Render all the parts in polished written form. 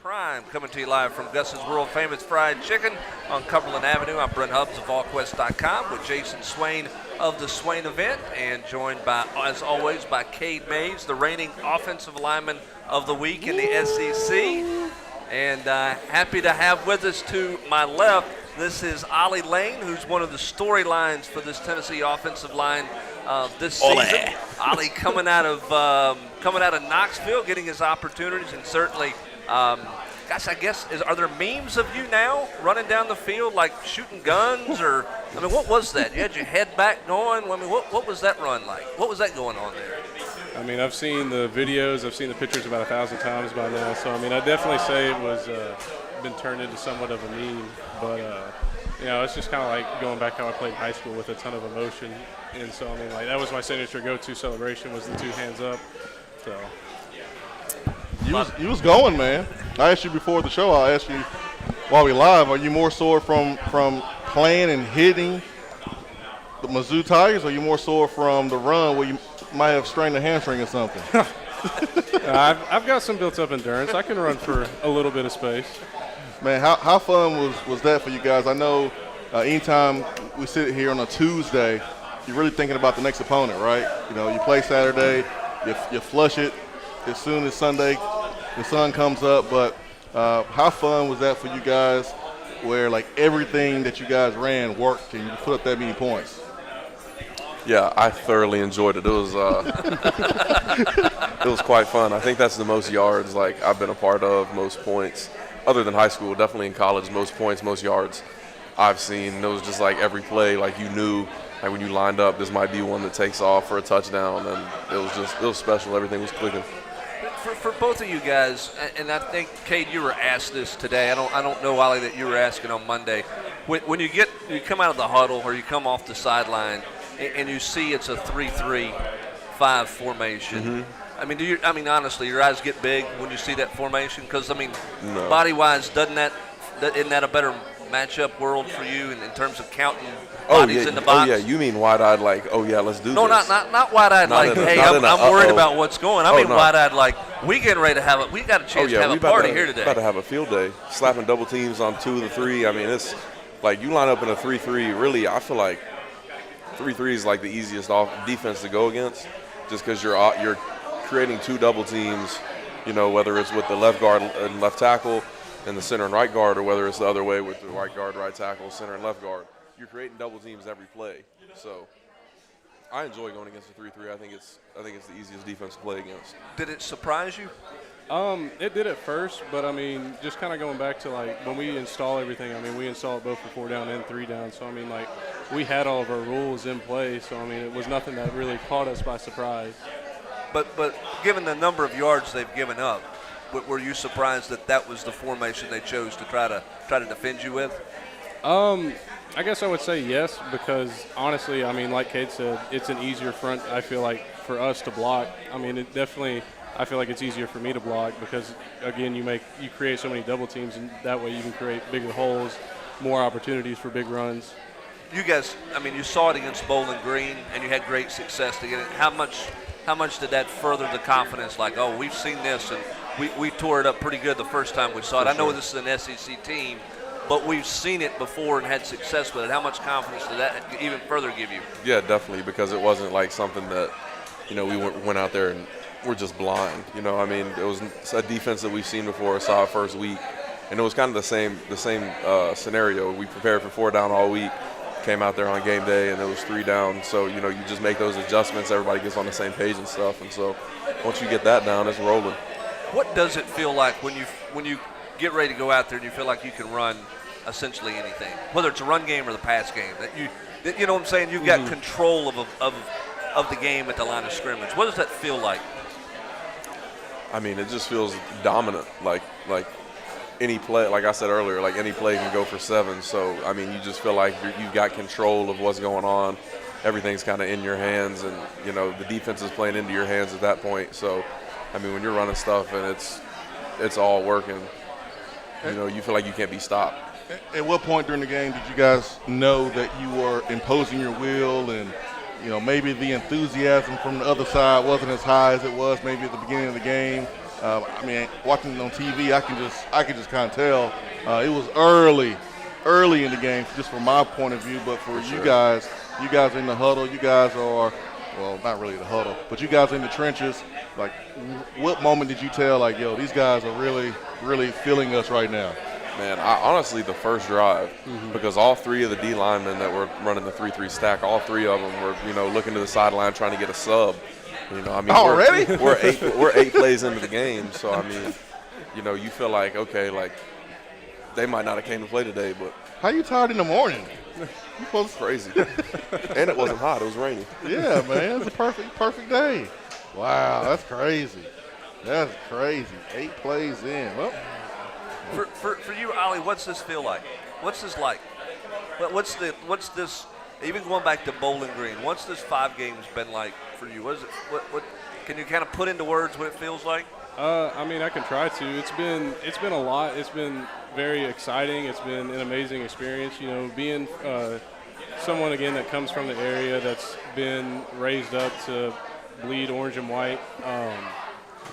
Prime, coming to you live from Gus's World Famous Fried Chicken on Cumberland Avenue. I'm Brent Hubbs of VolQuest.com with Jason Swain of the Swain Event, and joined by, as always, by Cade Mays, the reigning Offensive Lineman of the Week in the SEC. And happy to have with us to my left, this is Ollie Lane, who's one of the storylines for this Tennessee offensive line this season. Ollie coming out of Knoxville, getting his opportunities, and certainly, gosh, I guess, are there memes of you now running down the field like shooting guns, or I mean, what was that? You had your head back going. I mean, what was that run like? What was that going on there? I mean, I've seen the videos, I've seen the pictures about 1,000 times by now. So I mean, I definitely say it was been turned into somewhat of a meme, but you know, it's just kind of like going back how I played in high school with a ton of emotion. And so, I mean, like, that was my signature go-to celebration, was the two hands up. So you was going, man. I asked you before the show, I'll ask you while we live, are you more sore from playing and hitting the Mizzou Tigers, or are you more sore from the run where you might have strained a hamstring or something? I've got some built-up endurance. I can run for a little bit of space. Man, how fun was that for you guys? I know anytime we sit here on a Tuesday, you're really thinking about the next opponent, right? You know, you play Saturday, you flush it as soon as Sunday, the sun comes up. But how fun was that for you guys, where like everything that you guys ran worked and you put up that many points? Yeah, I thoroughly enjoyed it. It was it was quite fun. I think that's the most yards like I've been a part of, most points, other than high school, definitely in college, most points, most yards I've seen. It was just like every play, like you knew, like when you lined up, this might be one that takes off for a touchdown, and it was special. Everything was clicking. For both of you guys, and I think, Cade, you were asked this today. I don't know, Ollie, that you were asking on Monday. When you come out of the huddle or you come off the sideline and you see it's a 3-3-5 formation. Mm-hmm. I mean, honestly, your eyes get big when you see that formation? Because, I mean, no. Body-wise, isn't that a better matchup world for you in terms of counting bodies in the box? Oh, yeah, you mean wide-eyed like, oh, yeah, let's do this. No, not wide-eyed like, hey, I'm worried about what's going. I mean wide-eyed like, we getting ready to have we got a chance to have a party here today. About to have a field day, slapping double teams on 2 of the 3. I mean, it's like you line up in a 3-3, really, I feel like 3-3 is like the easiest defense to go against, just because you're creating 2 double teams, you know, whether it's with the left guard and left tackle and the center and right guard, or whether it's the other way with the right guard, right tackle, center and left guard. You're creating double teams every play. So I enjoy going against a 3-3. I think it's the easiest defense to play against. Did it surprise you? It did at first, but I mean, just kind of going back to like when we install everything, I mean, we install it both for 4 down and 3 down. So I mean, like, we had all of our rules in place. So I mean, it was nothing that really caught us by surprise. But given the number of yards they've given up, were you surprised that was the formation they chose to try to defend you with? I guess I would say yes, because honestly, I mean, like Cade said, it's an easier front, I feel like, for us to block. I mean, it definitely, I feel like it's easier for me to block because, again, you create so many double teams, and that way you can create bigger holes, more opportunities for big runs. You guys, I mean, you saw it against Bowling Green, and you had great success to get it. How much did that further the confidence? Like, oh, we've seen this, and we tore it up pretty good the first time we saw it. I know this is an SEC team, but we've seen it before and had success with it. How much confidence did that even further give you? Yeah, definitely, because it wasn't like something that, you know, we went out there and we're just blind. You know, I mean, it was a defense that we've seen before, saw it first week, and it was kind of the same scenario. We prepared for 4 down all week, came out there on game day, and it was 3 down. So, you know, you just make those adjustments, everybody gets on the same page and stuff, and so once you get that down, it's rolling. What does it feel like when you get ready to go out there and you feel like you can run essentially anything, whether it's a run game or the pass game, that you know what I'm saying, you've got control of the game at the line of scrimmage? What does that feel like? I mean, it just feels dominant, like any play, like I said earlier, like any play can go for 7. So, I mean, you just feel like you've got control of what's going on. Everything's kind of in your hands, and, you know, the defense is playing into your hands at that point. So, I mean, when you're running stuff and it's all working, you know, you feel like you can't be stopped. At what point during the game did you guys know that you were imposing your will, and, you know, maybe the enthusiasm from the other side wasn't as high as it was maybe at the beginning of the game? I mean, watching it on TV, I can just kind of tell it was early in the game, just from my point of view. But for you guys in the huddle, you guys are, well, not really the huddle, but you guys in the trenches. Like, what moment did you tell, like, yo, these guys are really, really feeling us right now? Man, honestly, the first drive, because all three of the D linemen that were running the 3-3 stack, all three of them were, looking to the sideline trying to get a sub. I mean, already? We're 8 plays into the game, so I mean, you feel like, okay, like they might not have came to play today, but how you tired in the morning? It's crazy, and it wasn't hot; it was rainy. Yeah, man, it's a perfect day. Wow, that's crazy. That's crazy. 8 plays in. Well. For you, Ollie, what's this feel like? What's this like? What's this? Even going back to Bowling Green, what's this 5 games been like for you? What is it? What can you kind of put into words what it feels like? I mean, I can try to. It's been a lot. It's been very exciting. It's been an amazing experience. Being someone again that comes from the area that's been raised up to bleed orange and white.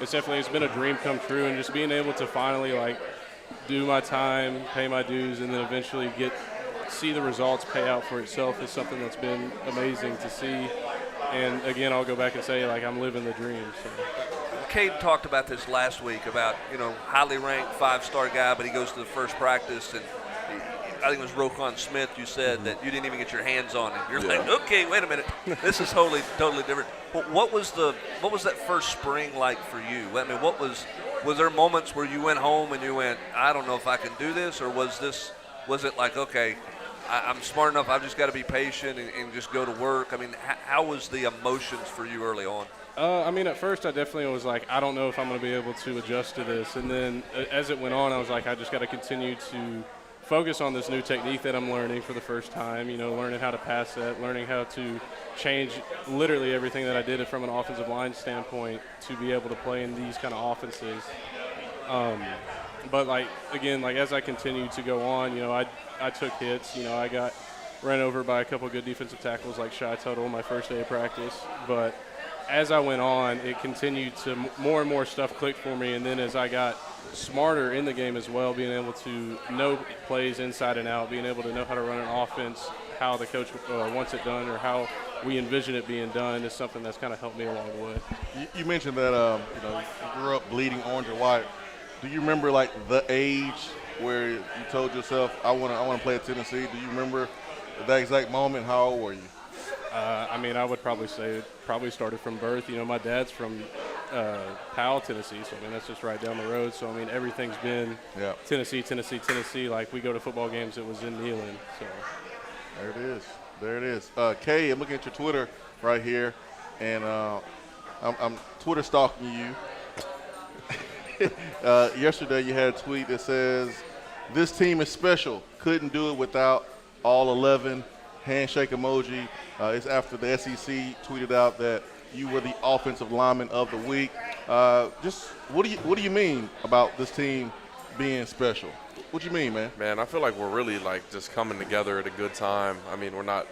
It's been a dream come true, and just being able to finally do my time, pay my dues, and then eventually see the results pay out for itself is something that's been amazing to see. And again, I'll go back and say, I'm living the dream. So. Cade talked about this last week about, highly ranked 5-star guy, but he goes to the first practice, and I think it was Roquan Smith, you said that you didn't even get your hands on him. You're like, okay, wait a minute, this is totally different. But what was that first spring like for you? I mean, was there moments where you went home and you went, I don't know if I can do this, or was it like, okay, I'm smart enough, I've just got to be patient and just go to work? I mean, how was the emotions for you early on? I mean, at first I definitely was like, I don't know if I'm going to be able to adjust to this. And then as it went on, I was like, I just got to continue to focus on this new technique that I'm learning for the first time, learning how to pass that, learning how to change literally everything that I did from an offensive line standpoint to be able to play in these kind of offenses. But as I continued to go on, I took hits. I got ran over by a couple of good defensive tackles like Shy Tuttle my first day of practice. But as I went on, it continued to more and more stuff clicked for me. And then as I got smarter in the game as well, being able to know plays inside and out, being able to know how to run an offense, how the coach wants it done or how we envision it being done is something that's kind of helped me along the way. You mentioned that you grew up bleeding orange and white. Do you remember the age where you told yourself, I want to play at Tennessee? Do you remember that exact moment? How old were you? I mean, I would probably say it probably started from birth. My dad's from Powell, Tennessee, so, I mean, that's just right down the road. So, I mean, everything's been Tennessee. Like, we go to football games, it was in Neyland. So. There it is. Kay, I'm looking at your Twitter right here, and I'm Twitter stalking you. Yesterday you had a tweet that says, this team is special. Couldn't do it without all 11. Handshake emoji. It's after the SEC tweeted out that you were the offensive lineman of the week. Just what do you mean about this team being special? What do you mean, man? Man, I feel like we're really just coming together at a good time. I mean, we're not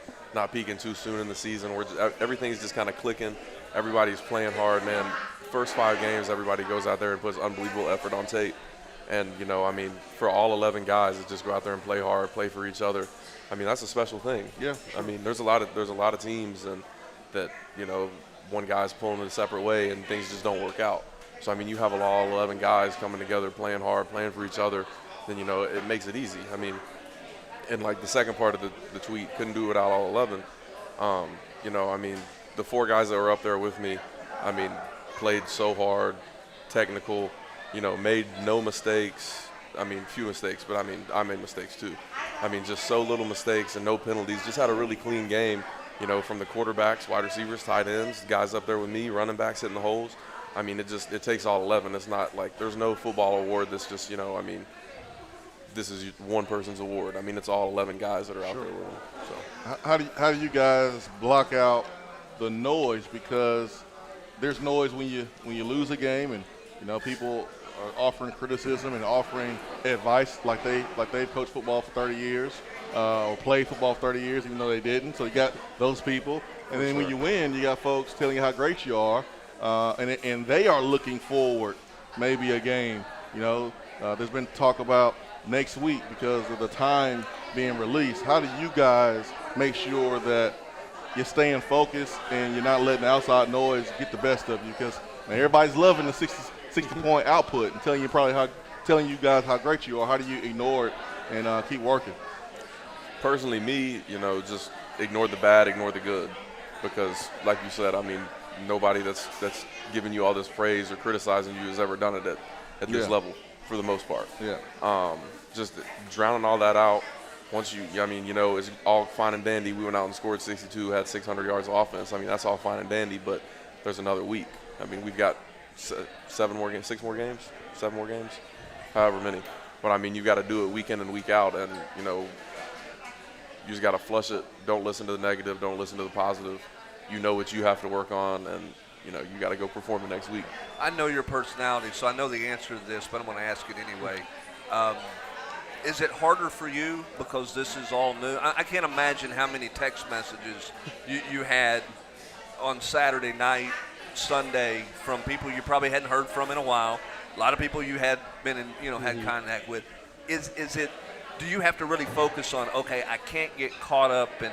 peaking too soon in the season. Everything's just kind of clicking. Everybody's playing hard, man. First 5 games, everybody goes out there and puts unbelievable effort on tape. And, I mean, for all 11 guys to just go out there and play hard, play for each other, I mean, that's a special thing. Yeah. I mean, there's a lot of teams and that, one guy's pulling it a separate way and things just don't work out. So, I mean, you have all 11 guys coming together, playing hard, playing for each other, then, it makes it easy. I mean, and the second part of the tweet, couldn't do it without all 11. I mean, the 4 guys that were up there with me, I mean, played so hard, technical, made no mistakes. I mean, few mistakes, but I mean, I made mistakes too. I mean, just so little mistakes and no penalties. Just had a really clean game, from the quarterbacks, wide receivers, tight ends, guys up there with me, running backs hitting the holes. I mean, it takes all 11. It's not like there's no football award that's just, I mean, this is one person's award. I mean, it's all 11 guys that are out there with them. So. How do you guys block out the noise? Because there's noise when you lose a game, and people are offering criticism and offering advice like they've coached football for 30 years or played football for 30 years, even though they didn't. So you got those people, and then when you win, you got folks telling you how great you are, and they are looking forward maybe a game. You know, there's been talk about next week because of the time being released. How do you guys make sure that you're staying focused and you're not letting the outside noise get the best of you? Because everybody's loving the 60-point output and telling you guys how great you are. How do you ignore it and keep working? Personally, me, just ignore the bad, ignore the good, because like you said, I mean, nobody that's giving you all this praise or criticizing you has ever done it at this level for the most part. Yeah. Just drowning all that out. Once it's all fine and dandy. We went out and scored 62, had 600 yards of offense. I mean, that's all fine and dandy, but there's another week. I mean, we've got 7 more games, however many. But I mean, you got to do it week in and week out, and you just got to flush it. Don't listen to the negative. Don't listen to the positive. You know what you have to work on, and you got to go perform the next week. I know your personality, so I know the answer to this, but I'm going to ask it anyway. Is it harder for you because this is all new? I can't imagine how many text messages you had on Saturday night, Sunday, from people you probably hadn't heard from in a while. A lot of people you had been in, had contact with. Is it? Do you have to really focus on? Okay, I can't get caught up in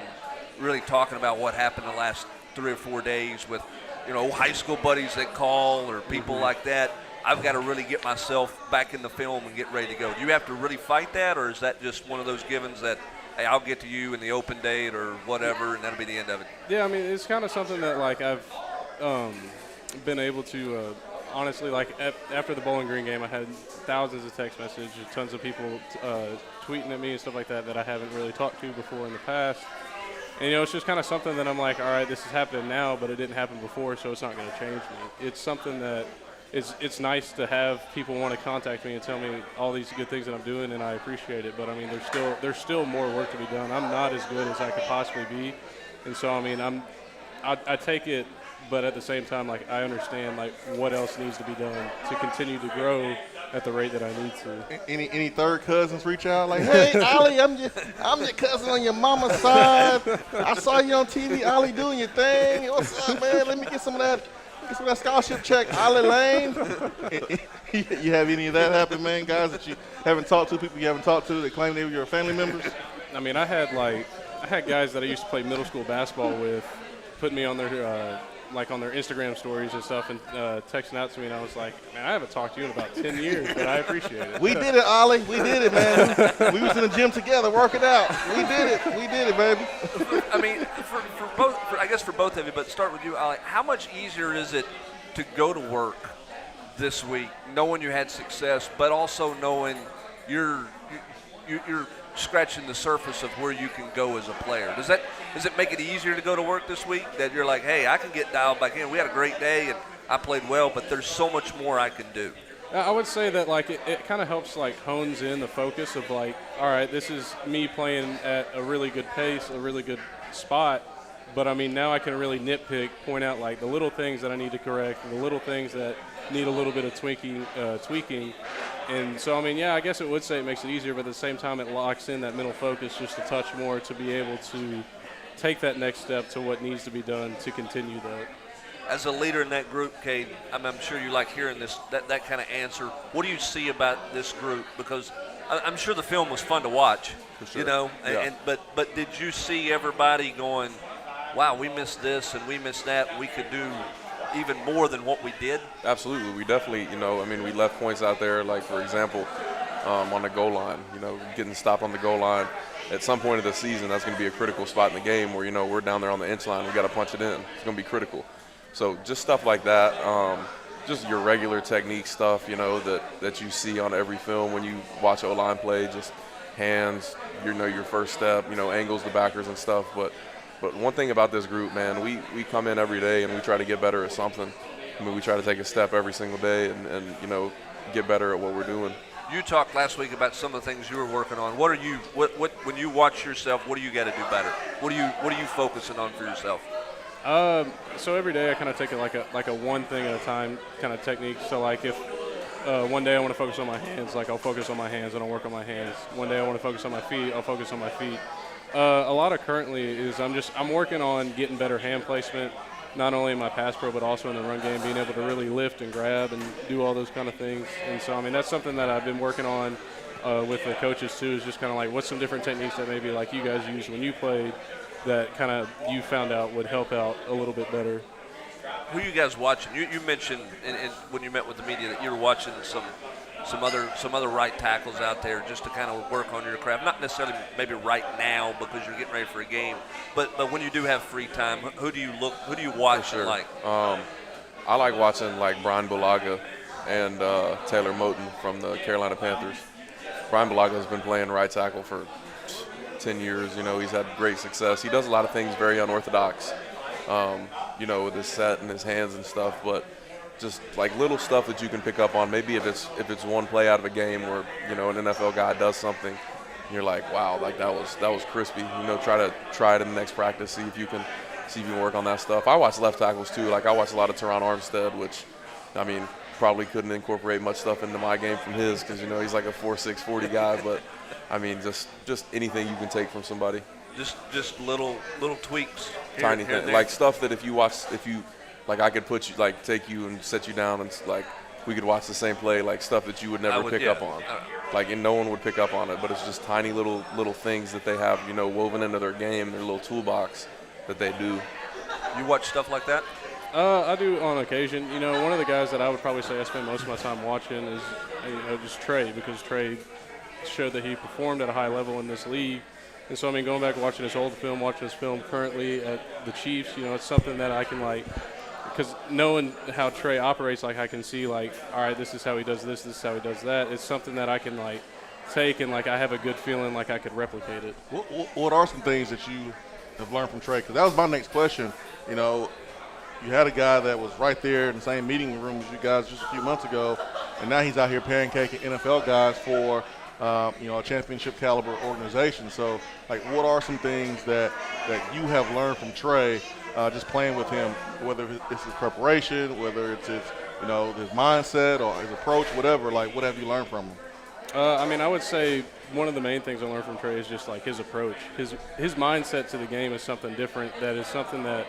really talking about what happened the last 3 or 4 days with, high school buddies that call or people like that. I've got to really get myself back in the film and get ready to go. Do you have to really fight that, or is that just one of those givens that, hey, I'll get to you in the open date or whatever, and that'll be the end of it? Yeah, I mean, it's kind of something that, like, I've been able to honestly, like, after the Bowling Green game, I had thousands of text messages, tons of people tweeting at me and stuff like that I haven't really talked to before in the past. And, it's just kind of something that I'm like, all right, this is happening now, but it didn't happen before, so it's not going to change me. It's something that it's nice to have people want to contact me and tell me all these good things that I'm doing, and I appreciate it. But, I mean, there's still more work to be done. I'm not as good as I could possibly be. And so, I mean, I take it, but at the same time, like, I understand, like, what else needs to be done to continue to grow at the rate that I need to. Any third cousins reach out like, hey, Ollie, I'm your cousin on your mama's side. I saw you on TV, Ollie, doing your thing. What's up, man? Let me get some of that scholarship check, Ollie Lane. You have any of that happen, man? Guys that you haven't talked to, people you haven't talked to that claim they were your family members? I mean, I had guys that I used to play middle school basketball with put me on their on their Instagram stories and stuff, and texting out to me, and I was like, man, I haven't talked to you in about 10 years, but I appreciate it. We did it, Ollie. We did it, man. We was in the gym together working out. We did it, baby. I mean, for both of you, but start with you, Ollie. How much easier is it to go to work this week, knowing you had success, but also knowing you're scratching the surface of where you can go as a player? Does it make it easier to go to work this week, that you're like, hey, I can get dialed back in? We had a great day and I played well, but there's so much more I can do. I would say that, like, it kind of helps, like, hones in the focus of, like, all right, this is me playing at a really good pace, a really good spot, but I mean, now I can really nitpick, point out, like, the little things that I need to correct, the little things that need a little bit of tweaking. And so, I mean, yeah, I guess it would say it makes it easier, but at the same time, it locks in that mental focus just a touch more to be able to take that next step to what needs to be done to continue that. As a leader in that group, Cade, I'm sure you like hearing that kind of answer. What do you see about this group? Because I'm sure the film was fun to watch, Yeah. But did you see everybody going, wow, we missed this and we missed that, we could do even more than what we did? Absolutely. We definitely, we left points out there, like, for example, on the goal line, getting stopped on the goal line. At some point of the season, that's going to be a critical spot in the game where, we're down there on the inch line. We got to punch it in. It's going to be critical. So just stuff like that, just your regular technique stuff, that you see on every film when you watch O-line play, just hands, your first step, angles, the backers and stuff. But one thing about this group, man, we come in every day and we try to get better at something. I mean, we try to take a step every single day and get better at what we're doing. You talked last week about some of the things you were working on. What when you watch yourself, what do you got to do better? What are you focusing on for yourself? So every day I kind of take it like a one thing at a time kind of technique. So, like, if one day I want to focus on my hands, like, I'll focus on my hands and I'll work on my hands. One day I want to focus on my feet, I'll focus on my feet. A lot of currently is I'm working on getting better hand placement, not only in my pass pro but also in the run game, being able to really lift and grab and do all those kind of things. And so, I mean, that's something that I've been working on with the coaches too, is just kind of like what's some different techniques that maybe like you guys used when you played that kind of you found out would help out a little bit better. Who are you guys watching? You mentioned when you met with the media that you were watching some other right tackles out there just to kind of work on your craft. Not necessarily maybe right now because you're getting ready for a game, but when you do have free time, who do you watch and like? I like watching like Brian Bulaga and Taylor Moton from the Carolina Panthers. Brian Bulaga has been playing right tackle for 10 years. You know, he's had great success. He does a lot of things very unorthodox, you know, with his set and his hands and stuff, but just like little stuff that you can pick up on. Maybe if it's one play out of a game where, you know, an NFL guy does something, and you're like, wow, like that was crispy. You know, try it in the next practice, see if you can work on that stuff. I watch left tackles too. Like I watch a lot of Teron Armstead, which, I mean, probably couldn't incorporate much stuff into my game from his because, you know, he's like a 4'6", 40 guy. But I mean, just anything you can take from somebody. Just little tweaks. Tiny things, like stuff that if you like I could put you, like take you and set you down and like we could watch the same play, like stuff that you would never pick up on. Like, and no one would pick up on it, but it's just tiny little things that they have, you know, woven into their game, their little toolbox that they do. You watch stuff like that? I do on occasion. You know, one of the guys that I would probably say I spend most of my time watching is, you know, just Trey, because Trey showed that he performed at a high level in this league. And so, I mean, going back and watching his old film, watching his film currently at the Chiefs, you know, it's something that I can, like, because knowing how Trey operates, like, I can see, like, all right, this is how he does this is how he does that. It's something that I can, like, take and, like, I have a good feeling like I could replicate it. What are some things that you have learned from Trey? Because that was my next question. You know, you had a guy that was right there in the same meeting room as you guys just a few months ago, and now he's out here pancaking NFL guys for you know, a championship caliber organization. So, like, what are some things that you have learned from Trey just playing with him, whether it's his preparation, whether it's his, you know, his mindset or his approach, whatever? Like, what have you learned from him? I mean, I would say one of the main things I learned from Trey is just like his approach. His mindset to the game is something different. That is something that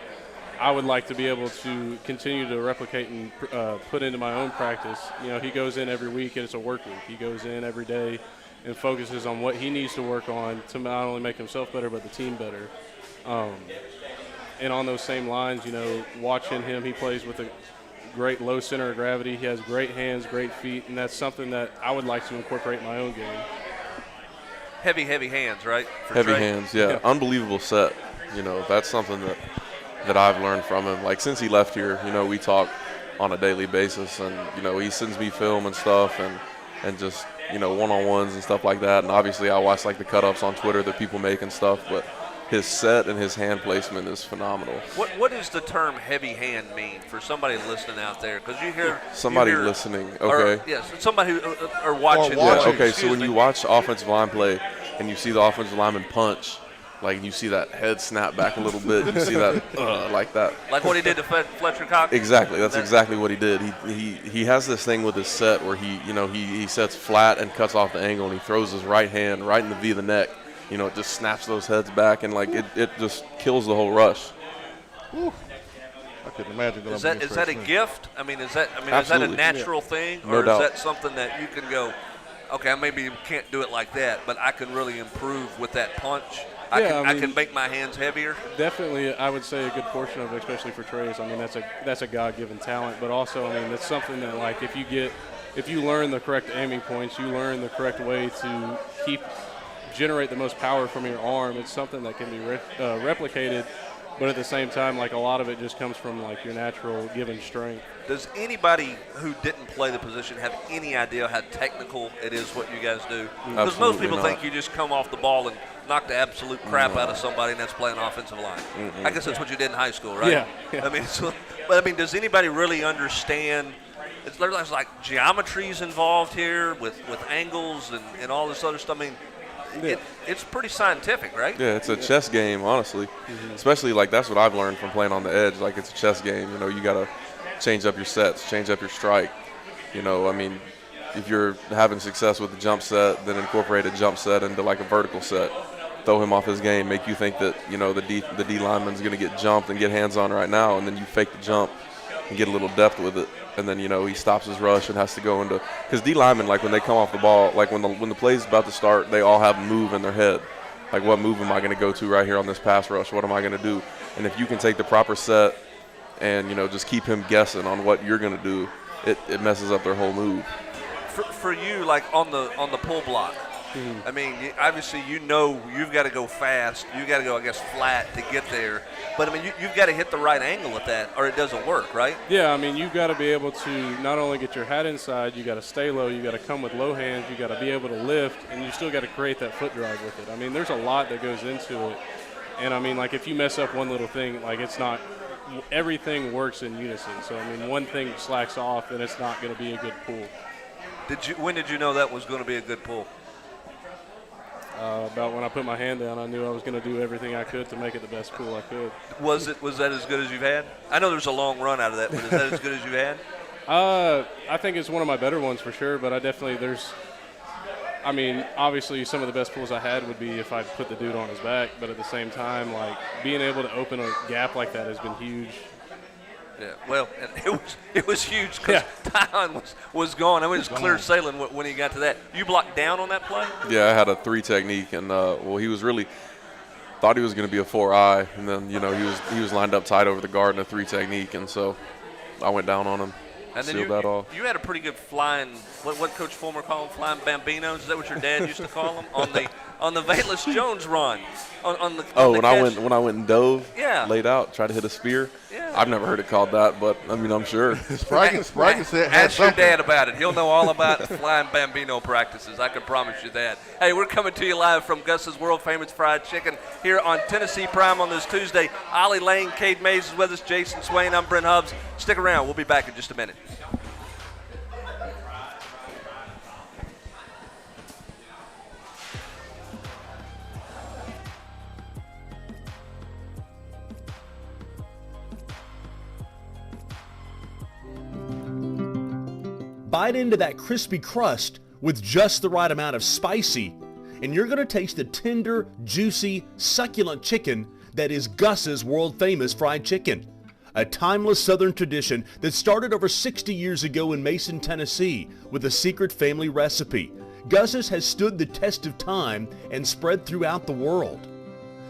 I would like to be able to continue to replicate and put into my own practice. You know, he goes in every week and it's a work week. He goes in every day and focuses on what he needs to work on to not only make himself better but the team better. And on those same lines, you know, watching him, he plays with a great low center of gravity. He has great hands, great feet, and that's something that I would like to incorporate in my own game. Heavy hands, right? Heavy hands, yeah. Unbelievable set. You know, that's something that I've learned from him. Like, since he left here, you know, we talk on a daily basis, and, you know, he sends me film and stuff and just, you know, one-on-ones and stuff like that. And obviously I watch, like, the cut-ups on Twitter that people make and stuff, but his set and his hand placement is phenomenal. What does the term heavy hand mean for somebody listening out there? Because you hear somebody listening, okay? Yes, somebody who are watching. Yeah, okay. So when you watch offensive line play and you see the offensive lineman punch, like you see that head snap back a little bit, you see that like that. Like what he did to Fletcher Cox. Exactly. That's exactly what he did. He has this thing with his set where he sets flat and cuts off the angle, and he throws his right hand right in the V of the neck. You know, it just snaps those heads back, and like it just kills the whole rush. Whew. I couldn't imagine. Is that a gift? I mean, is that Absolutely. a natural thing, No or doubt. is that something that you can go, okay, I maybe can't do it like that, but I can really improve with that punch. I can make my hands heavier. Definitely, I would say a good portion of it, especially for Trey, is, I mean, that's a God-given talent. But also, I mean, it's something that, like, if you learn the correct aiming points, you learn the correct way to generate the most power from your arm. It's something that can be replicated, but at the same time, like, a lot of it just comes from, like, your natural given strength. Does anybody who didn't play the position have any idea how technical it is what you guys do? Because most people think you just come off the ball and knock the absolute crap out of somebody, and that's playing offensive line. I guess that's what you did in high school, right? Yeah. I mean, does anybody really understand? There's like geometries involved here with angles and all this other stuff. I mean, it's pretty scientific, right? Yeah, it's a chess game, honestly. Especially, like, that's what I've learned from playing on the edge. Like, it's a chess game. You know, you got to change up your sets, change up your strike. You know, I mean, if you're having success with the jump set, then incorporate a jump set into, like, a vertical set. throw him off his game, make you think that, you know, the D lineman's going to get jumped and get hands on right now, and then you fake the jump and get a little depth with it. And then, you know, he stops his rush and has to go into – because D linemen, like when they come off the ball, like when the play's about to start, they all have a move in their head. Like, what move am I going to go to right here on this pass rush? What am I going to do? And if you can take the proper set and, you know, just keep him guessing on what you're going to do, it messes up their whole move. For you, like on the pull block, I mean, obviously you know you've got to go fast. You've got to go, I guess, flat to get there. But, I mean, you've got to hit the right angle at that or it doesn't work, right? Yeah, I mean, you've got to be able to not only get your hat inside, you got to stay low, you got to come with low hands, you got to be able to lift, and you still got to create that foot drag with it. I mean, there's a lot that goes into it. And, I mean, like if you mess up one little thing, like it's not – everything works in unison. So, I mean, one thing slacks off and it's not going to be a good pull. When did you know that was going to be a good pull? About when I put my hand down, I knew I was going to do everything I could to make it the best pull I could. Was that as good as you've had? I know there's a long run out of that, but is that as good as you've had? I think it's one of my better ones for sure, but I mean, obviously some of the best pulls I had would be if I put the dude on his back, but at the same time, like being able to open a gap like that has been huge. Yeah, well, and it was huge because Tyon was gone. I mean, it was clear sailing when he got to that. You blocked down on that play? Yeah, I had a 3 technique, and he was really thought he was going to be a 4-eye, and then, you know, he was lined up tight over the guard in a 3 technique, and so I went down on him. And then sealed that off. You had a pretty good flying. What Coach Fulmer called them? Flying Bambinos? Is that what your dad used to call them on the Valus Jones run? When I went and dove, yeah, laid out, tried to hit a spear. Yeah. I've never heard it called that, but I mean, I'm sure. Sprague said, ask your dad about it. He'll know all about flying Bambino practices. I can promise you that. Hey, we're coming to you live from Gus's world famous fried chicken here on Tennessee Prime on this Tuesday. Ollie Lane, Cade Mays is with us, Jason Swain. I'm Brent Hubbs. Stick around. We'll be back in just a minute. Bite into that crispy crust with just the right amount of spicy, and you're going to taste the tender, juicy, succulent chicken that is Gus's world-famous fried chicken. A timeless Southern tradition that started over 60 years ago in Mason, Tennessee with a secret family recipe. Gus's has stood the test of time and spread throughout the world.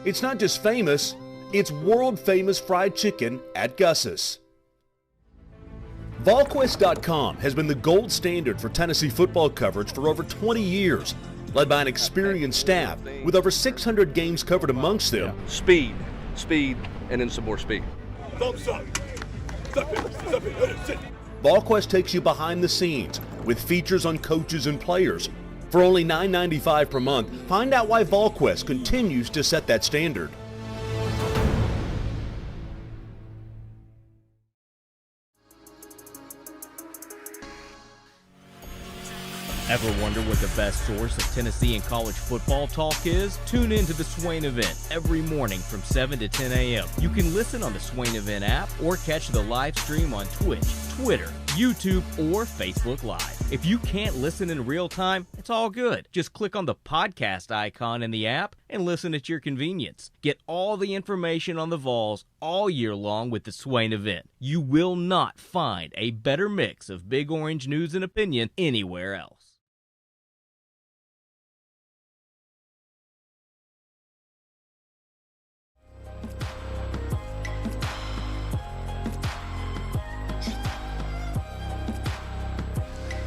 It's not just famous, it's world-famous fried chicken at Gus's. VolQuest.com has been the gold standard for Tennessee football coverage for over 20 years, led by an experienced staff with over 600 games covered amongst them. Speed, and then some more speed. VolQuest takes you behind the scenes with features on coaches and players. For only $9.95 per month, find out why VolQuest continues to set that standard. Ever wonder what the best source of Tennessee and college football talk is? Tune in to the Swain Event every morning from 7 to 10 a.m. You can listen on the Swain Event app or catch the live stream on Twitch, Twitter, YouTube, or Facebook Live. If you can't listen in real time, it's all good. Just click on the podcast icon in the app and listen at your convenience. Get all the information on the Vols all year long with the Swain Event. You will not find a better mix of Big Orange news and opinion anywhere else.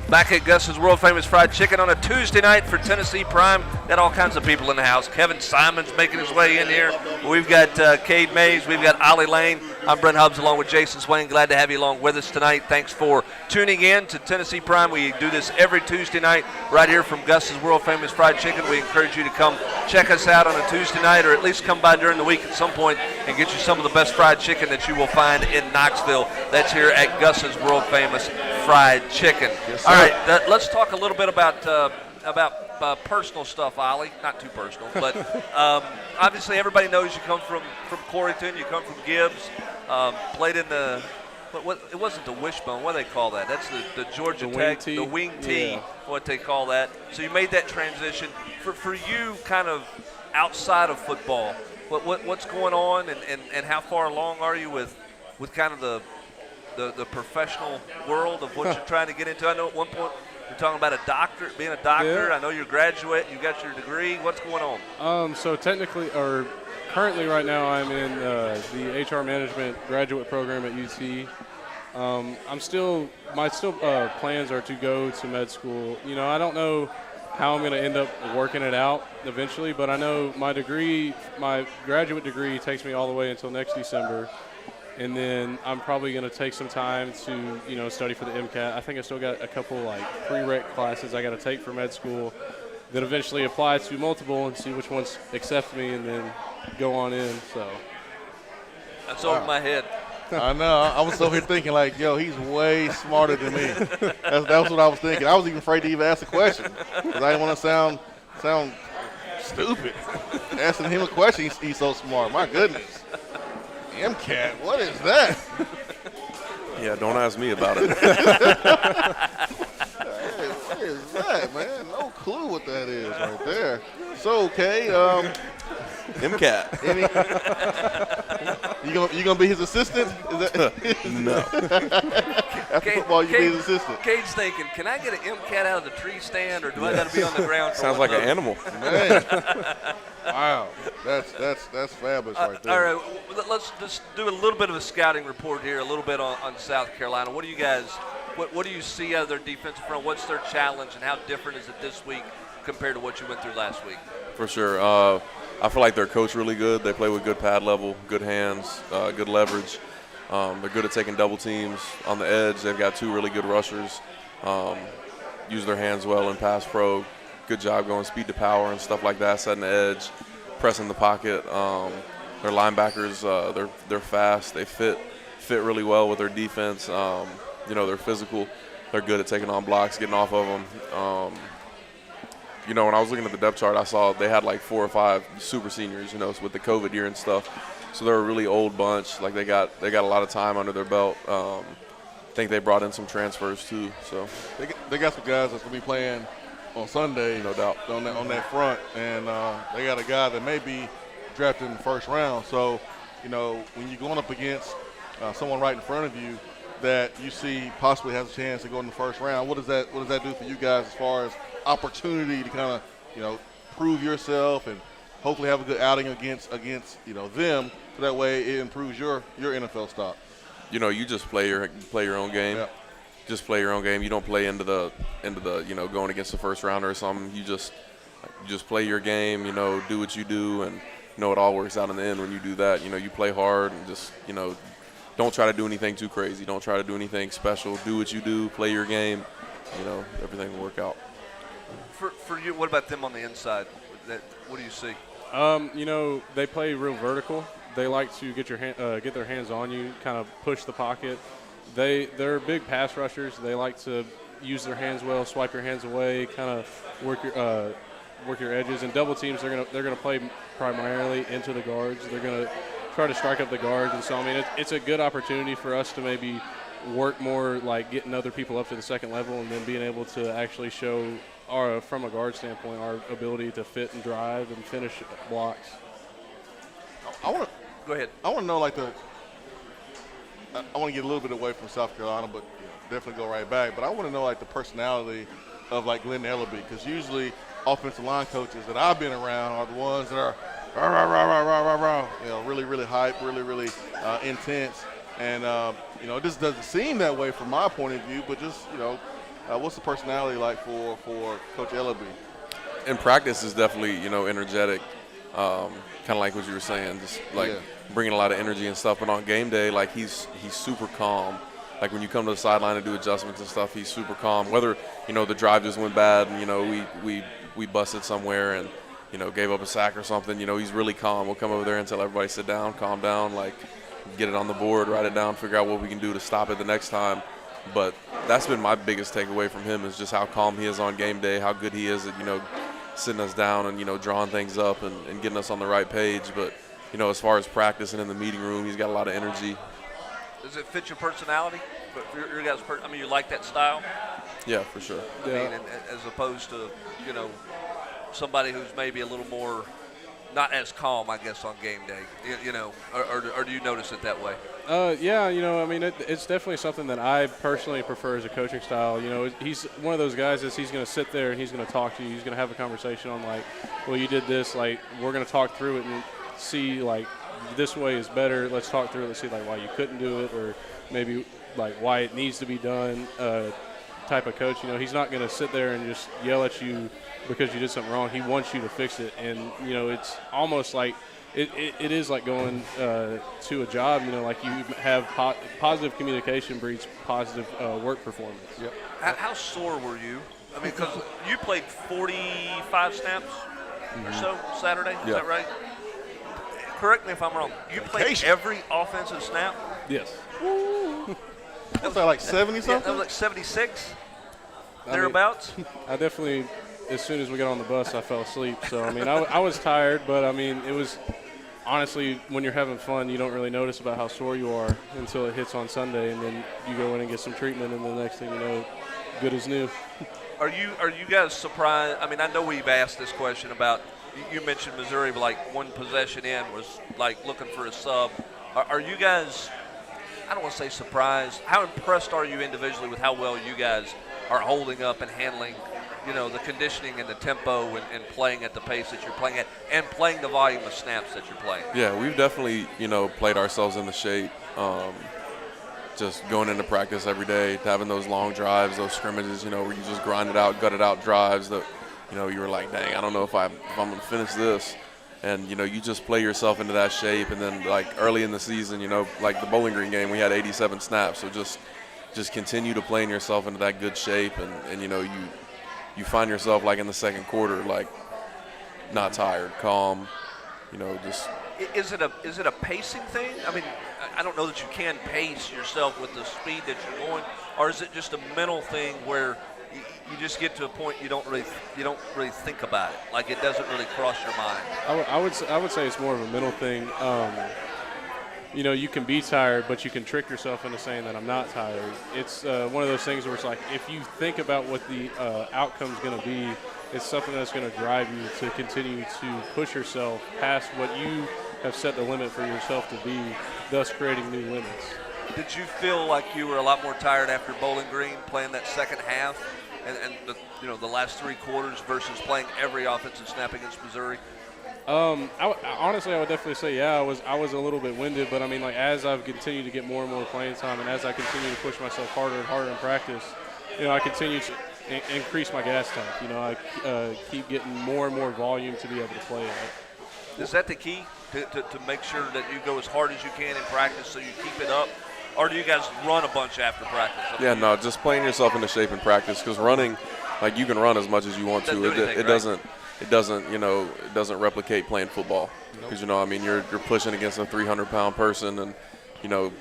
Back at Gus's world famous fried chicken on a Tuesday night for Tennessee Prime. Got all kinds of people in the house. Kevin Simon's making his way in here. We've got Cade Mays. We've got Ollie Lane. I'm Brent Hubbs along with Jason Swain. Glad to have you along with us tonight. Thanks for tuning in to Tennessee Prime. We do this every Tuesday night right here from Gus's world famous fried chicken. We encourage you to come check us out on a Tuesday night or at least come by during the week at some point and get you some of the best fried chicken that you will find in Knoxville. That's here at Gus's world famous fried chicken. Yes, all right, let's talk a little bit about personal stuff, Ollie. Not too personal, but obviously everybody knows you come from Corrington. You come from Gibbs. Played in the it wasn't the wishbone. What do they call that? That's the Georgia Tech, the wing tee. Yeah. What they call that. So you made that transition. For you, kind of outside of football, what's going on, and how far along are you with kind of the professional world of what you're trying to get into? I know at one point you're talking about being a doctor. Yeah. I know you're a graduate. You got your degree. What's going on? So currently right now I'm in the HR management graduate program at UT. My plans are to go to med school. I don't know how I'm going to end up working it out eventually, but I know my graduate degree takes me all the way until next December. And then I'm probably going to take some time to, study for the MCAT. I think I still got a couple prereq classes I got to take for med school that eventually apply to multiple and see which ones accept me and then go on in. So that's over my head. I know. I was over here thinking like, yo, he's way smarter than me. That's what I was thinking. I was even afraid to even ask a question because I didn't want to sound stupid. Asking him a question, he's so smart. My goodness. MCAT, what is that? Yeah, don't ask me about it. Hey, what is that, man? No clue what that is right there. So, okay, MCAT. you gonna be his assistant? Is that No. after football, you be his assistant? Cade's thinking, can I get an MCAT out of the tree stand, or do I got to be on the ground? Sounds like an animal. Man, wow, that's fabulous right there. All right, let's just do a little bit of a scouting report here, a little bit on South Carolina. What do you guys, what do you see out of their defensive front? What's their challenge, and how different is it this week compared to what you went through last week? For sure. I feel like they're coached really good. They play with good pad level, good hands, good leverage. They're good at taking double teams on the edge. They've got 2 really good rushers. Use their hands well in pass pro. Good job going speed to power and stuff like that, setting the edge, pressing the pocket. Their linebackers, they're fast. They fit really well with their defense. They're physical. They're good at taking on blocks, getting off of them. When I was looking at the depth chart, I saw they had like 4 or 5 super seniors, with the COVID year and stuff. So they're a really old bunch. Like they got a lot of time under their belt. I think they brought in some transfers too. So They got some guys that's gonna be playing on Sunday, no doubt, on that front, and they got a guy that may be drafted in the first round. So, when you're going up against someone right in front of you that you see possibly has a chance to go in the first round, what does that do for you guys as far as opportunity to kind of, prove yourself and hopefully have a good outing against them, so that way it improves your NFL stock? You just play your own game. Yeah. Just play your own game. You don't play into the going against the first rounder or something. You just play your game. Do what you do, and it all works out in the end when you do that. You play hard and just don't try to do anything too crazy. Don't try to do anything special. Do what you do. Play your game. Everything will work out. For you, what about them on the inside? What do you see? They play real vertical. They like to get their hands on you, kind of push the pocket. They're big pass rushers. They like to use their hands well, swipe your hands away, kind of work your edges. And double teams, they're gonna play primarily into the guards. They're gonna try to strike up the guards. And so it's a good opportunity for us to maybe work more like getting other people up to the second level, and then being able to actually show from a guard standpoint, our ability to fit and drive and finish blocks. Go ahead. I want to know I want to get a little bit away from South Carolina, but definitely go right back. But I want to know the personality of Glenn Ellaby, because usually offensive line coaches that I've been around are the ones that are rah, rah, rah, rah, rah, rah, rah, really, really hype, really, really intense. And it just doesn't seem that way from my point of view. But just what's the personality like for Coach Ellaby? In practice, is definitely energetic. Kind of like what you were saying, just bringing a lot of energy and stuff. But on game day, he's super calm. Like when you come to the sideline to do adjustments and stuff, he's super calm. Whether the drive just went bad and we busted somewhere and gave up a sack or something, he's really calm. We'll come over there and tell everybody sit down, calm down, get it on the board, write it down, figure out what we can do to stop it the next time. But that's been my biggest takeaway from him, is just how calm he is on game day, how good he is at sitting us down and drawing things up and getting us on the right page. But as far as practice and in the meeting room, he's got a lot of energy. Does it fit your personality? But your guys, you like that style? Yeah, for sure. I mean, as opposed to somebody who's maybe a little more not as calm, I guess, on game day. Or do you notice it that way? Yeah, I mean, it's definitely something that I personally prefer as a coaching style. He's one of those guys that he's going to sit there and he's going to talk to you. He's going to have a conversation on, like, well, you did this. Like, we're going to talk through it and see, like, this way is better. Let's talk through it. Let's see, like, why you couldn't do it, or maybe, like, why it needs to be done type of coach. He's not going to sit there and just yell at you because you did something wrong. He wants you to fix it. And, it's almost like it is like going to a job, like you have positive communication breeds positive work performance. Yep. How sore were you? I mean, because you played 45 snaps or so Saturday. Is that right? Correct me if I'm wrong. You played every offensive snap? Yes. Was that like 70 something? Yeah, that was like 76, thereabouts. I definitely, as soon as we got on the bus, I fell asleep. So, I mean, I was tired, but, I mean, it was honestly, when you're having fun, you don't really notice about how sore you are until it hits on Sunday, and then you go in and get some treatment, and the next thing you know, good as new. Are you guys surprised? I mean, I know we've asked this question about, you mentioned Missouri, but like one possession in was like looking for a sub. Are you guys, I don't want to say surprised, how impressed are you individually with how well you guys are holding up and handling, the conditioning and the tempo and playing at the pace that you're playing at and playing the volume of snaps that you're playing? Yeah, we've definitely, played ourselves into shape. Just going into practice every day, having those long drives, those scrimmages, where you just grind it out, gut it out drives that, you were like, dang, I don't know if I'm going to finish this. And, you just play yourself into that shape. And then, like, early in the season, like the Bowling Green game, we had 87 snaps. So just continue to playing yourself into that good shape. And you find yourself, like, in the second quarter, like, not tired, calm, just. Is it a pacing thing? I mean, I don't know that you can pace yourself with the speed that you're going, or is it just a mental thing where you just get to a point you don't really think about it, like it doesn't really cross your mind? I would say it's more of a mental thing. You can be tired, but you can trick yourself into saying that I'm not tired. It's one of those things where it's like if you think about what the outcome's going to be, it's something that's going to drive you to continue to push yourself past what you have set the limit for yourself to be, thus creating new limits. Did you feel like you were a lot more tired after Bowling Green playing that second half and the last three quarters versus playing every offensive snap against Missouri? Honestly, I would definitely say, yeah, I was a little bit winded, but I mean, like, as I've continued to get more and more playing time and as I continue to push myself harder and harder in practice, I continue to increase my gas tank. I keep getting more and more volume to be able to play at. Is that the key, to make sure that you go as hard as you can in practice so you keep it up? Or do you guys run a bunch after practice? Yeah, no, just playing yourself into shape in practice, because running, like, you can run as much as you want to. It doesn't replicate playing football, because you're pushing against a 300-pound person and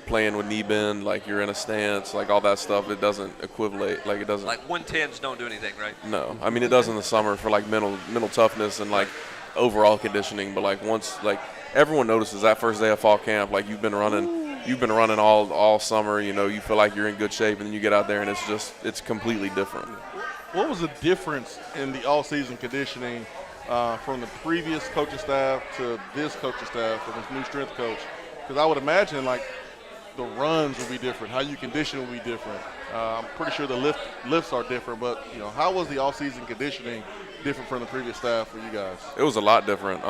playing with knee bend, like you're in a stance, like all that stuff. It doesn't equivalent, like it doesn't. Like 110s don't do anything, right? No, I mean it does in the summer for like mental toughness and like overall conditioning. But like once, like everyone notices that first day of fall camp, like you've been running all summer. You feel like you're in good shape, and then you get out there and it's completely different. What was the difference in the all-season conditioning from the previous coaching staff to this coaching staff, from this new strength coach? Because I would imagine, like, the runs will be different. How you condition will be different. I'm pretty sure the lifts are different. But, how was the off-season conditioning different from the previous staff for you guys? It was a lot different.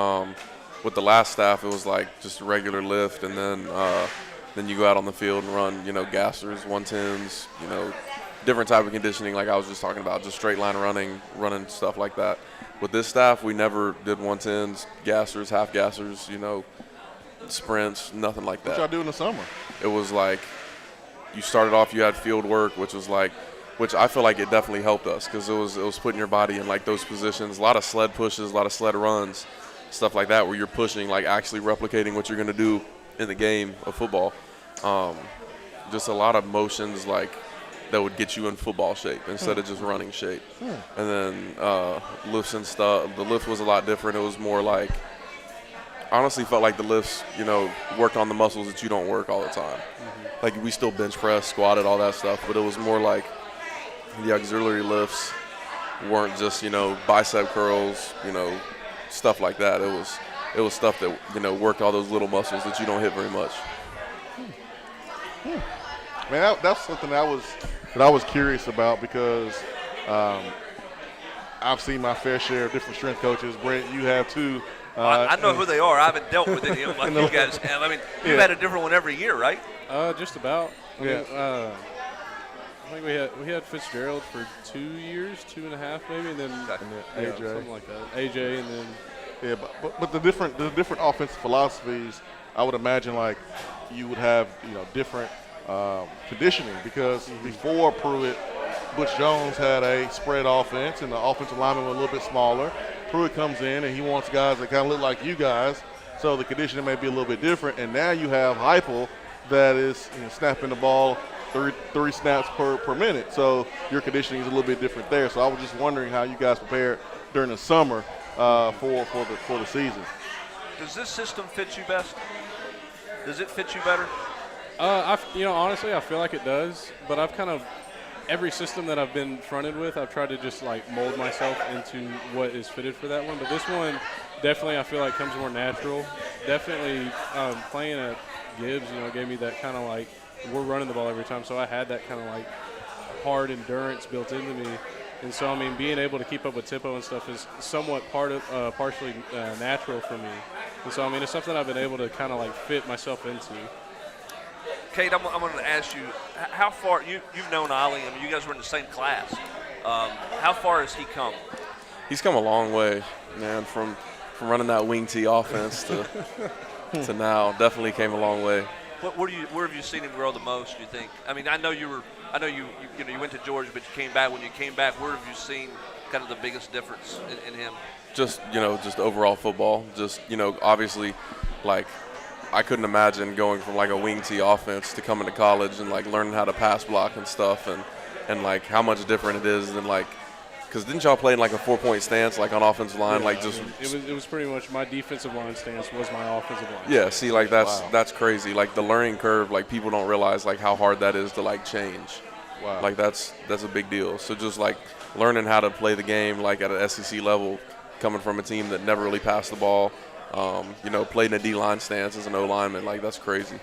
With the last staff, it was like just a regular lift, and then you go out on the field and run, gassers, 110s, different type of conditioning like I was just talking about, just straight line running stuff like that. With this staff, we never did 110s, gassers, half gassers, sprints, nothing like that. What y'all do in the summer? It was like you started off, you had field work, which I feel like it definitely helped us, because it was putting your body in like those positions, a lot of sled pushes, a lot of sled runs, stuff like that, where you're pushing, like actually replicating what you're going to do in the game of football. Just a lot of motions like that would get you in football shape instead of just running shape. And then lifts and stuff, the lift was a lot different. It was more like, honestly felt like the lifts, worked on the muscles that you don't work all the time. Like we still bench press, squatted, all that stuff, but it was more like the auxiliary lifts weren't just, bicep curls, stuff like that. It it was stuff that, you know, worked all those little muscles that you don't hit very much. Man, that's something that I was curious about because I've seen my fair share of different strength coaches. Brent, you have too. I know who they are. I haven't dealt with any of them like you guys have. I mean, you've had a different one every year, right? Just about. I Yeah. mean, I think we had Fitzgerald for 2 years, 2.5 maybe, and then AJ. something like that. AJ, and then Yeah, but the different offensive philosophies, I would imagine like you would have, you know, different conditioning because before Pruitt, Butch Jones had a spread offense and the offensive linemen were a little bit smaller. Pruitt comes in and he wants guys that kind of look like you guys, so the conditioning may be a little bit different. And now you have Heupel that is, you know, snapping the ball three snaps per minute, so your conditioning is a little bit different there. So I was just wondering how you guys prepared during the summer for the season. Does this system fit you best? Does it fit you better? Honestly, I feel like it does, but I've kind of every system that I've been fronted with, I've tried to just like mold myself into what is fitted for that one. But this one, definitely, I feel like comes more natural. Definitely playing at Gibbs, you know, gave me that kind of like we're running the ball every time, so I had that kind of like hard endurance built into me. And so, I mean, being able to keep up with tempo and stuff is somewhat partially natural for me. And so, I mean, it's something I've been able to kind of like fit myself into. Kate, I'm going to ask you, how far you've known Ollie? I mean, you guys were in the same class. How far has he come? He's come a long way, man, from running that wing T offense to now. Definitely came a long way. Where have you seen him grow the most, do you think? I mean, I know you went to Georgia, but you came back. When you came back, where have you seen kind of the biggest difference in him? Just overall football. Just, you know, obviously, like, I couldn't imagine going from like a wing T offense to coming to college and like learning how to pass block and stuff and like how much different it is than like, because didn't y'all play in like a 4-point stance like on offensive line? Yeah, like just it was pretty much my defensive line stance was my offensive line. Yeah, see, like that's crazy. Like the learning curve, like people don't realize like how hard that is to like change. Wow. Like that's a big deal. So just like learning how to play the game like at an SEC level, coming from a team that never really passed the ball, playing a D-line stance as an O-lineman, like that's crazy.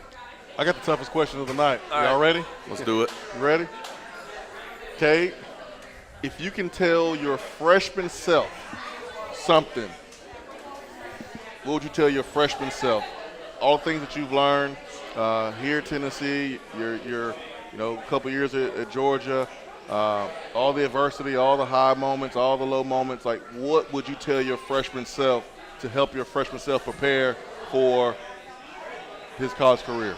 I got the toughest question of the night. All Y'all right. ready? Let's do it. You ready? Kate, if you can tell your freshman self something, what would you tell your freshman self? All the things that you've learned here at Tennessee, your a couple years at Georgia, all the adversity, all the high moments, all the low moments. Like, what would you tell your freshman self to help your freshman self prepare for his college career?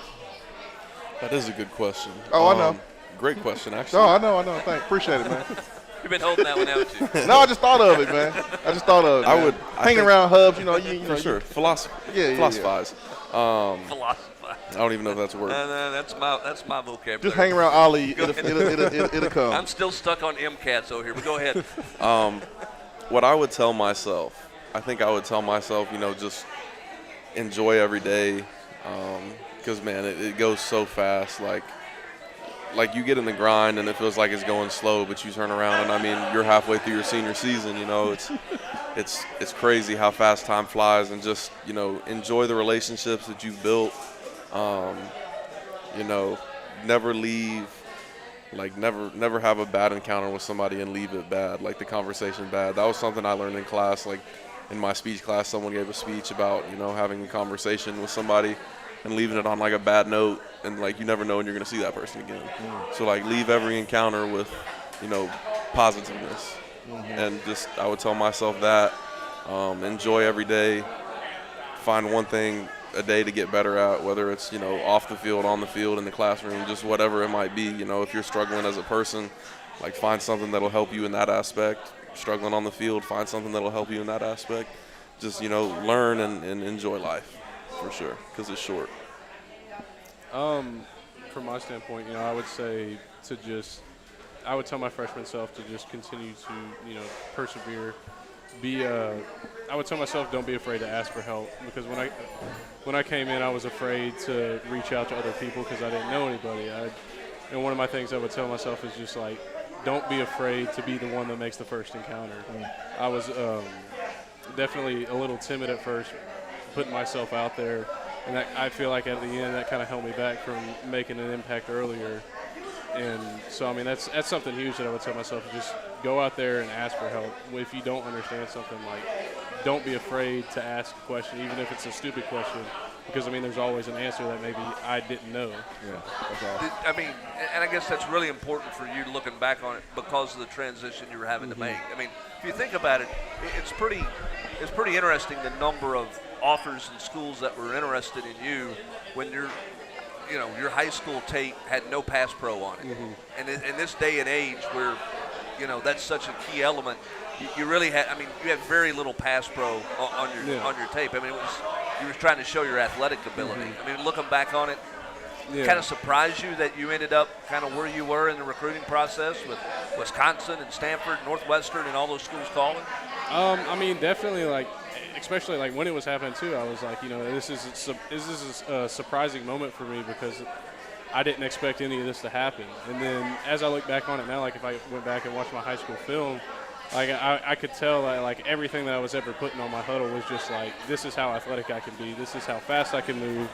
That is a good question. Oh, I know. Great question, actually. Oh, I know. Thanks. Appreciate it, man. You've been holding that one out, too. No, I just thought of it, man. I hang around hubs, you know, For sure. Philosophize. Yeah. Philosophy. I don't even know if that's a word. No, that's my vocabulary. just hang around Ollie, it'll come. I'm still stuck on MCATs over here, but go ahead. What I would tell myself, I think I would tell myself, just enjoy every day, because, man, it goes so fast. Like you get in the grind and it feels like it's going slow, but you turn around and, I mean, you're halfway through your senior season, It's crazy how fast time flies, and just, enjoy the relationships that you've built. Never leave, like never have a bad encounter with somebody and leave it bad, like the conversation bad. That was something I learned in class. Like in my speech class, someone gave a speech about, having a conversation with somebody and leaving it on like a bad note, and like you never know when you're going to see that person again. So like leave every encounter with, positiveness. And just, I would tell myself that, enjoy every day, find one thing a day to get better at, whether it's, off the field, on the field, in the classroom, just whatever it might be. If you're struggling as a person, like find something that'll help you in that aspect. Struggling on the field, find something that'll help you in that aspect. Just, learn and enjoy life, for sure, because it's short. From my standpoint, I would say I would tell my freshman self to just continue to, persevere. I would tell myself, don't be afraid to ask for help, because when I came in, I was afraid to reach out to other people because I didn't know anybody. And one of my things I would tell myself is just like, don't be afraid to be the one that makes the first encounter. I was definitely a little timid at first, putting myself out there. And that, I feel like at the end that kind of held me back from making an impact earlier. And so, I mean, that's something huge that I would tell myself, just go out there and ask for help. If you don't understand something, like, don't be afraid to ask a question, even if it's a stupid question, because, I mean, there's always an answer that maybe I didn't know. Yeah, that's awesome. I mean, and I guess that's really important for you looking back on it because of the transition you were having to make. I mean, if you think about it, it's pretty interesting the number of offers and schools that were interested in you when your high school tape had no pass pro on it. And in this day and age where, that's such a key element, you really had, I mean, you had very little pass pro on your tape. I mean, you were trying to show your athletic ability. I mean, looking back on it, kind of surprised you that you ended up kind of where you were in the recruiting process with Wisconsin and Stanford, Northwestern, and all those schools calling? I mean, definitely, like, especially like when it was happening too, I was like, this is a surprising moment for me because I didn't expect any of this to happen. And then as I look back on it now, like if I went back and watched my high school film, like I could tell that like everything that I was ever putting on my huddle was just like, this is how athletic I can be, this is how fast I can move,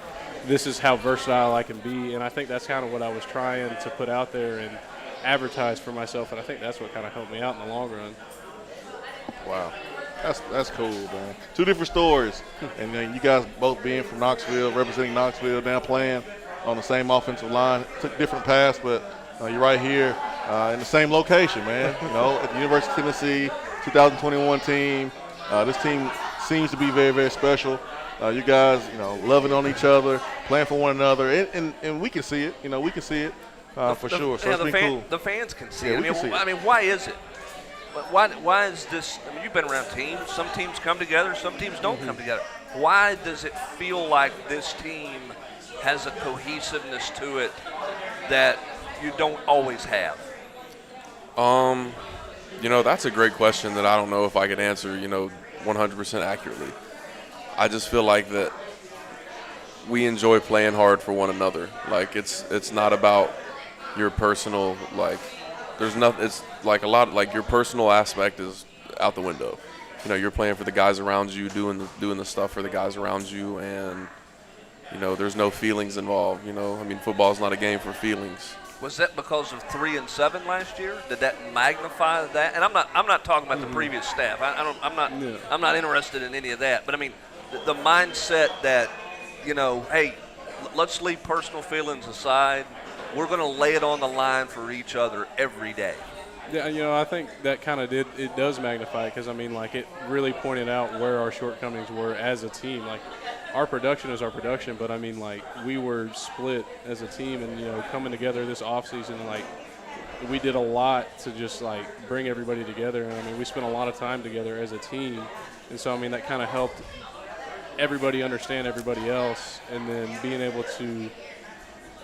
this is how versatile I can be. And I think that's kind of what I was trying to put out there and advertise for myself, and I think that's what kind of helped me out in the long run. Wow. That's cool, man. Two different stories. And then you guys both being from Knoxville, representing Knoxville, now playing on the same offensive line. Took different paths, but you're right here in the same location, man. At the University of Tennessee, 2021 team. This team seems to be very, very special. You guys, loving on each other, playing for one another, and we can see it. We can see it for sure. So it's been cool. The fans can see Yeah, it. we can see it. I mean, why is it? Why is this? I mean, you've been around teams. Some teams come together. Some teams don't come together. Why does it feel like this team has a cohesiveness to it that you don't always have? That's a great question that I don't know if I could answer, 100% accurately. I just feel like that we enjoy playing hard for one another. Like it's not about your personal, like, there's nothing. It's like a lot. Like your personal aspect is out the window. You're playing for the guys around you, doing the stuff for the guys around you, and there's no feelings involved. I mean, football's not a game for feelings. Was that because of 3 and 7 last year? Did that magnify that? And I'm not talking about the previous staff. I'm not interested in any of that. But I mean, the mindset that hey, let's leave personal feelings aside. We're going to lay it on the line for each other every day. Yeah, I think that kind of it does magnify it because, I mean, like it really pointed out where our shortcomings were as a team. Like our production is our production, but I mean, like we were split as a team and, coming together this offseason, like we did a lot to just like bring everybody together. And I mean, we spent a lot of time together as a team. And so, I mean, that kind of helped everybody understand everybody else, and then being able to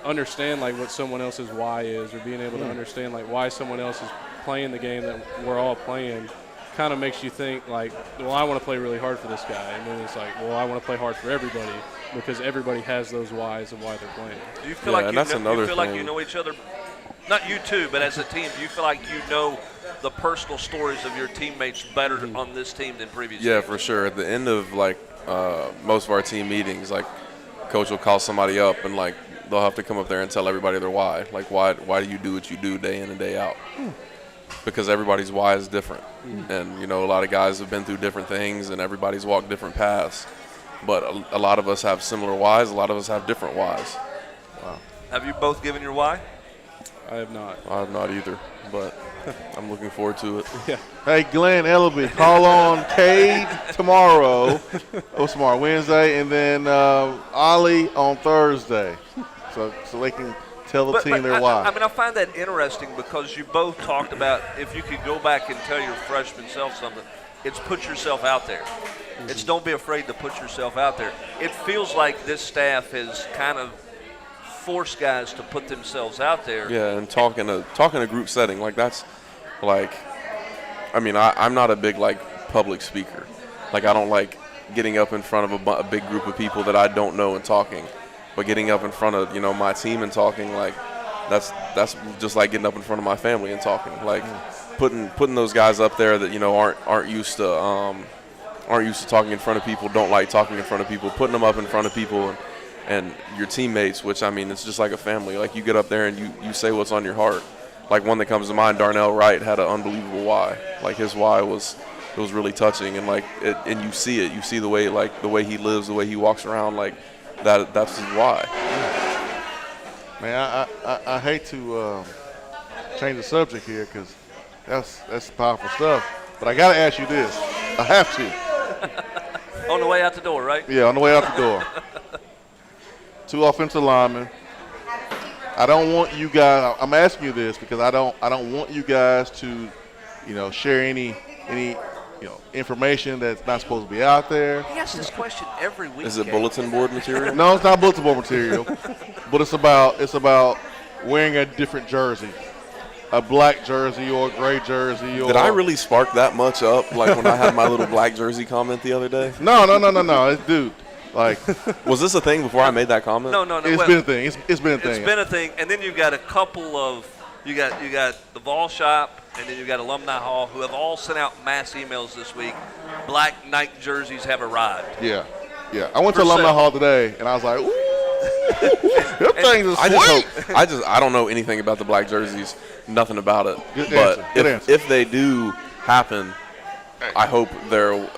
understand like what someone else's why is, or being able to understand like why someone else is playing the game that we're all playing, kind of makes you think like, well, I want to play really hard for this guy, and then it's like, well, I want to play hard for everybody because everybody has those whys of why they're playing. Do you feel like you know each other? Not you two, but as a team, do you feel like you know the personal stories of your teammates better on this team than previous Yeah, years? for sure. At the end of like most of our team meetings, like coach will call somebody up and like they'll have to come up there and tell everybody their why. Like, why do you do what you do day in and day out? Because everybody's why is different. And, a lot of guys have been through different things and everybody's walked different paths. But a lot of us have similar whys. A lot of us have different whys. Wow. Have you both given your why? I have not. I have not either, but I'm looking forward to it. Yeah. Hey, Glenn Ellaby, call on Cade tomorrow. What's tomorrow? Wednesday, and then Ollie on Thursday. So they can tell the team their why. I find that interesting because you both talked about if you could go back and tell your freshman self something, it's put yourself out there. It's don't be afraid to put yourself out there. It feels like this staff has kind of forced guys to put themselves out there. Yeah, and talk in a group setting. Like that's like, I'm not a big like public speaker. Like I don't like getting up in front of a big group of people that I don't know and talking. But getting up in front of, my team and talking, like, that's just like getting up in front of my family and talking. Like, putting those guys up there that, aren't used to aren't used to talking in front of people, don't like talking in front of people, putting them up in front of people and your teammates, which, I mean, it's just like a family. Like, you get up there and you say what's on your heart. Like, one that comes to mind, Darnell Wright had an unbelievable why. Like, his why was really touching, and like and you see it. You see the way he lives, the way he walks around, like that's his why. Man, I hate to change the subject here because that's powerful stuff. But I got to ask you this. I have to. On the way out the door, right? Yeah, on the way out the door. 2 offensive linemen. I don't want you guys. I'm asking you this because I don't want you guys to, share any information that's not supposed to be out there. He asks this question every week. Is it bulletin board material? No, it's not bulletin board material. But it's about wearing a different jersey, a black jersey or a gray jersey. Did I really spark that much up? Like when I had my little black jersey comment the other day? No. It's, dude. Like, was this a thing before I made that comment? No. It's been a thing. It's been a thing. It's been a thing, and then you've got a couple of you got the Vol Shop, and then you've got Alumni Hall, who have all sent out mass emails this week. Black Nike jerseys have arrived. Yeah. I went to Alumni Hall today, and I was like, ooh, them things are sweet. I don't know anything about the black jerseys, nothing about it. Good But answer. if they do happen, I hope they're.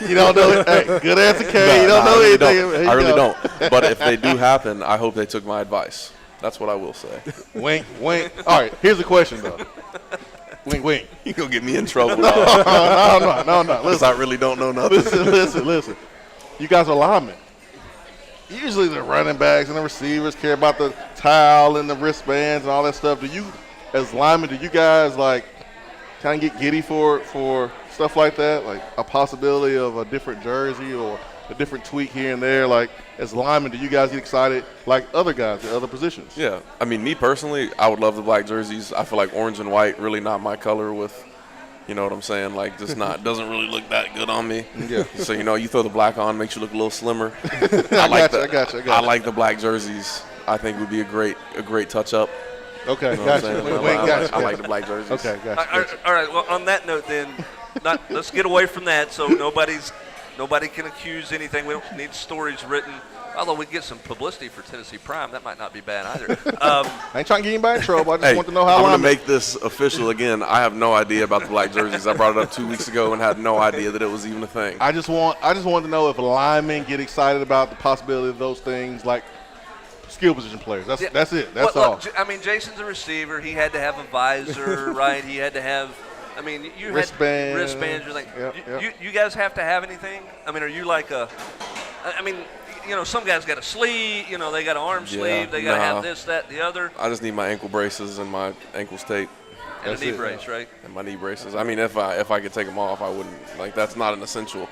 You don't know it. Hey, good answer, Kay. You don't know anything. I really don't. But if they do happen, I hope they took my advice. That's what I will say. Wink. All right, here's the question, though. Wink. You gonna get me in trouble. No. Because I really don't know nothing. Listen. You guys are linemen. Usually the running backs and the receivers care about the towel and the wristbands and all that stuff. Do you, as linemen, do you guys like kind of get giddy for stuff like that, like a possibility of a different jersey or a different tweak here and there? Like, as linemen, do you guys get excited like other guys at other positions? Yeah. I mean, me personally, I would love the black jerseys. I feel like orange and white really not my color with, you know what I'm saying? Like, just doesn't really look that good on me. Yeah. So, you throw the black on, makes you look a little slimmer. I got you. I like the black jerseys. I think would be a great touch-up. Okay, You know what I'm gotcha. saying? I like the black jerseys. Okay, gotcha. All right. Well, on that note, then, let's get away from that. So nobody can accuse anything. We don't need stories written. Although we get some publicity for Tennessee Prime, that might not be bad either. I ain't trying to get anybody in trouble. I just want to know how I'm long. going to make this official again. I have no idea about the black jerseys. I brought it up 2 weeks ago and had no idea that it was even a thing. I just want to know if linemen get excited about the possibility of those things, like skill position players. That's it. That's all. Look, I mean, Jason's a receiver. He had to have a visor, right? He had to have. I mean, you Wristband. had wristbands. You're like, Yep. You guys have to have anything? I mean, are you like a? I mean, some guys got a sleeve. They got an arm sleeve. They got to have this, that, the other. I just need my ankle braces and my ankles taped. And a knee brace, right? And my knee braces. I mean, if I could take them off, I wouldn't. Like, that's not an essential.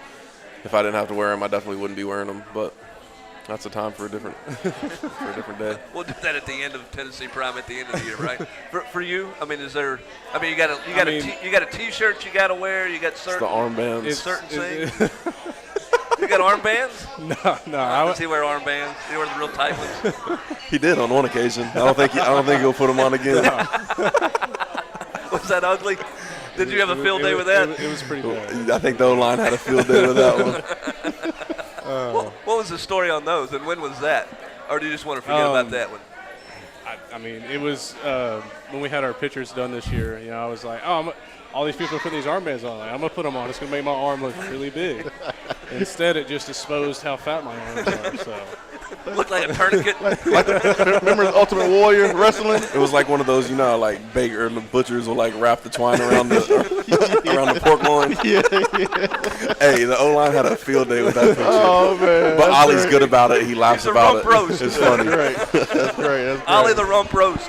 If I didn't have to wear them, I definitely wouldn't be wearing them. But that's a time for a different day. We'll do that at the end of Tennessee Prime at the end of the year, right? For you, I mean, is there? I mean, you got a T-shirt you got to wear. You got certain the things. You got armbands? No. Does he wear armbands? Does he wear the real tight ones? He did on one occasion. I don't think he'll put them on again. Was that ugly? Did you have a field day with that? It was pretty bad. I think the O-line had a field day with that one. What was the story on those, and when was that? Or do you just want to forget about that one? I mean, it was when we had our pictures done this year. I was like, all these people are putting these armbands on. Like, I'm going to put them on. It's going to make my arm look really big. Instead, it just exposed how fat my arms are. So. Looked like a tourniquet. Remember the Ultimate Warrior wrestling? It was like one of those, like Baker and the butchers will like wrap the twine around the pork loin. Yeah. Hey, the O-line had a field day with that picture. Oh man! But Ollie's good about it. He laughs He's a about rump it. roast. It's funny. That's great. Ollie the rump roast.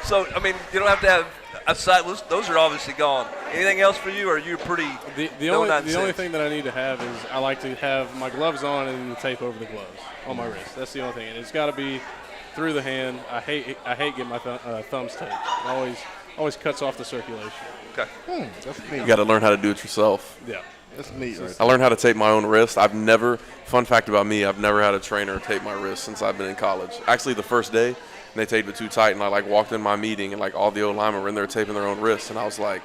So I mean, you don't have to have. Aside, those are obviously gone. Anything else for you, or are you pretty? The only thing that I need to have is I like to have my gloves on and the tape over the gloves on my wrist. That's the only thing, and it's got to be through the hand. I hate getting my thumbs taped. It always cuts off the circulation. Okay. That's neat. You got to learn how to do it yourself. Yeah. That's neat. Right? I learned how to tape my own wrist. Fun fact about me, I've never had a trainer tape my wrist since I've been in college. Actually, the first day, they taped it too tight, and I walked in my meeting, and all the O-linemen were in there taping their own wrists, and I was like,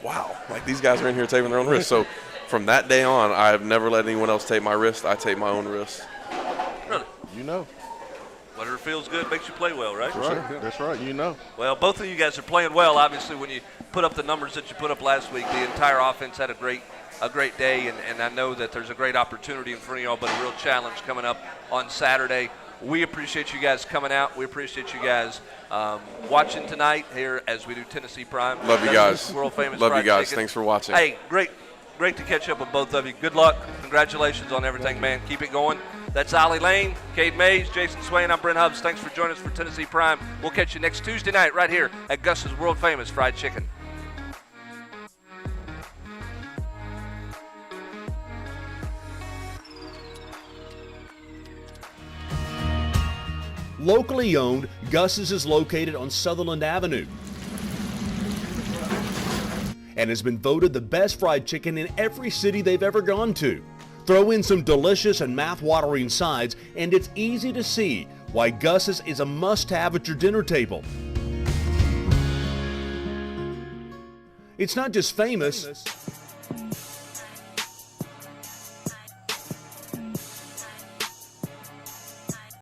wow, these guys are in here taping their own wrists. So from that day on, I have never let anyone else take my wrist. I take my own wrist. Really? You know. Whatever feels good makes you play well, right? That's right. That's right. You know. Well, both of you guys are playing well. Obviously, when you put up the numbers that you put up last week, the entire offense had a great day, and I know that there's a great opportunity in front of y'all, but a real challenge coming up on Saturday. We appreciate you guys coming out. We appreciate you guys watching tonight here as we do Tennessee Prime. Love you guys. World famous Love you fried guys. chicken. Thanks for watching. Hey, great to catch up with both of you. Good luck. Congratulations on everything, man. Keep it going. That's Ollie Lane, Cade Mays, Jason Swain. I'm Brent Hubbs. Thanks for joining us for Tennessee Prime. We'll catch you next Tuesday night right here at Gus's world famous fried chicken. Locally owned, Gus's is located on Sutherland Avenue and has been voted the best fried chicken in every city they've ever gone to. Throw in some delicious and mouth-watering sides, and it's easy to see why Gus's is a must-have at your dinner table. It's not just famous,